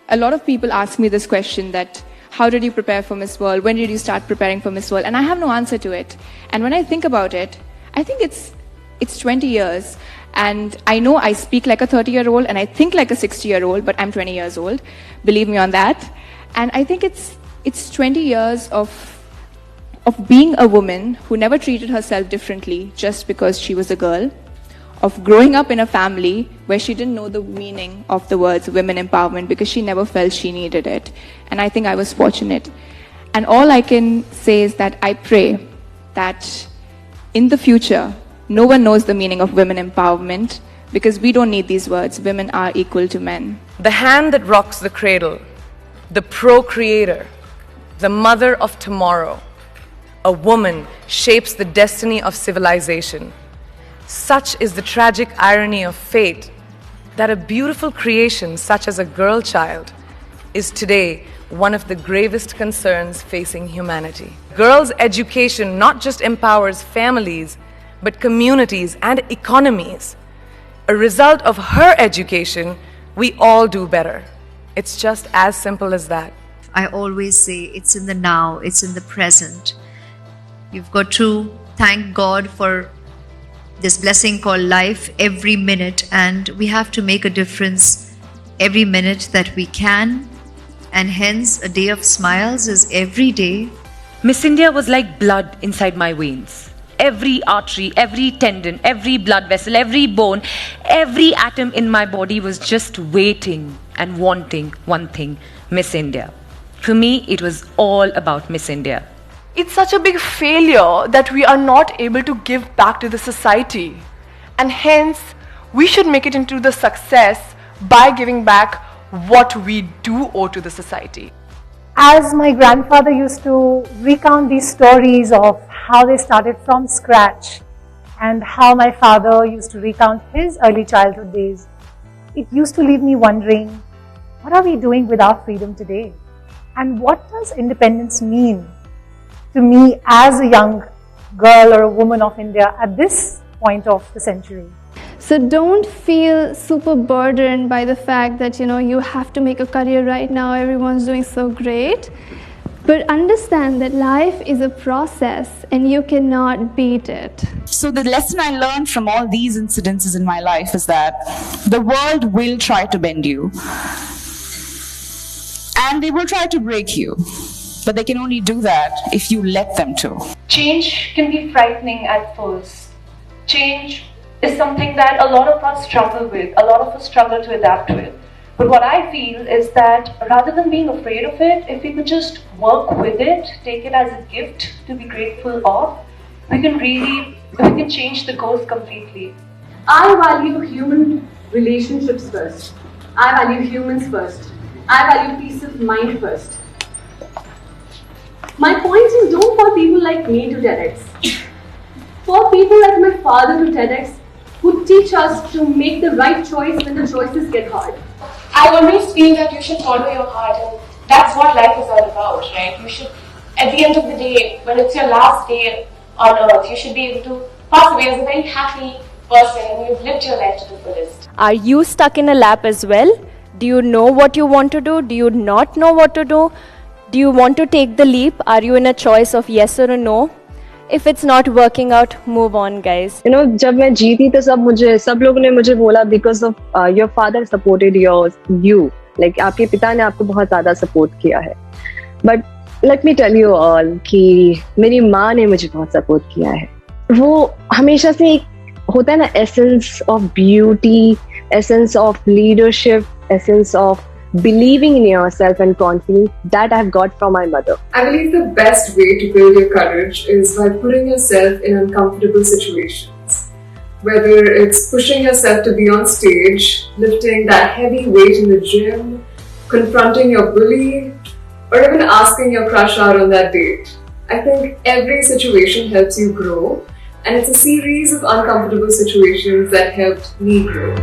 a lot of people ask me this question that, how did you prepare for Miss World? When did you start preparing for Miss World? And I have no answer to it. And when I think about it, I think it's 20 years. And I know I speak like a 30-year-old and I think like a 60-year-old, but I'm 20 years old. Believe me on that. And I think it's 20 years of being a woman who never treated herself differently just because she was a girl, of growing up in a family where she didn't know the meaning of the words women empowerment because she never felt she needed it. And I think I was fortunate. And all I can say is that I pray that in the future, no one knows the meaning of women empowerment because we don't need these words. Women are equal to men. The hand that rocks the cradle, the procreator, the mother of tomorrow, a woman shapes the destiny of civilization. Such is the tragic irony of fate that a beautiful creation such as a girl child is today one of the gravest concerns facing humanity. Girls' education not just empowers families, but communities and economies. A result of her education, we all do better. It's just as simple as that. I always say it's in the now, it's in the present. You've got to thank God for this blessing called life every minute, and we have to make a difference every minute that we can. And hence, a day of smiles is every day. Miss India was like blood inside my veins. Every artery, every tendon, every blood vessel, every bone, every atom in my body was just waiting and wanting one thing, Miss India. For me, it was all about Miss India. It's such a big failure that we are not able to give back to the society. And hence, we should make it into the success by giving back what we do owe to the society. As my grandfather used to recount these stories of how they started from scratch and how my father used to recount his early childhood days, it used to leave me wondering, what are we doing with our freedom today? And what does independence mean to me as a young girl or a woman of India at this point of the century? So don't feel super burdened by the fact that you have to make a career right now, everyone's doing so great. But understand that life is a process and you cannot beat it. So the lesson I learned from all these incidences in my life is that the world will try to bend you. And they will try to break you. But they can only do that if you let them to. Change can be frightening at first. Change is something that a lot of us struggle with, a lot of us struggle to adapt with. But what I feel is that rather than being afraid of it, if we could just work with it, take it as a gift to be grateful of, we can change the course completely. I value human relationships first. I value humans first. I value peace of mind first. My point is, don't call people like me to TEDx. For people like my father to TEDx, who teach us to make the right choice when the choices get hard. I always feel that you should follow your heart, and that's what life is all about, right? You should, at the end of the day, when it's your last day on earth, you should be able to pass away as a very happy person and you've lived your life to the fullest. Are you stuck in a lap as well? Do you know what you want to do? Do you not know what to do? Do you want to take the leap? Are you in a choice of yes or a no? If it's not working out, move on, guys. जब मैं जीती तो सब लोगों ने मुझे बोला because of your father supported you. Like आपके पिता ने आपको बहुत ज़्यादा support किया है. But let me tell you all कि मेरी माँ ने मुझे बहुत support किया है. वो हमेशा से एक होता है ना essence of beauty, essence of leadership, essence of believing in yourself and confidence that I've got from my mother. I believe the best way to build your courage is by putting yourself in uncomfortable situations. Whether it's pushing yourself to be on stage, lifting that heavy weight in the gym, confronting your bully, or even asking your crush out on that date. I think every situation helps you grow, and it's a series of uncomfortable situations that helped me grow.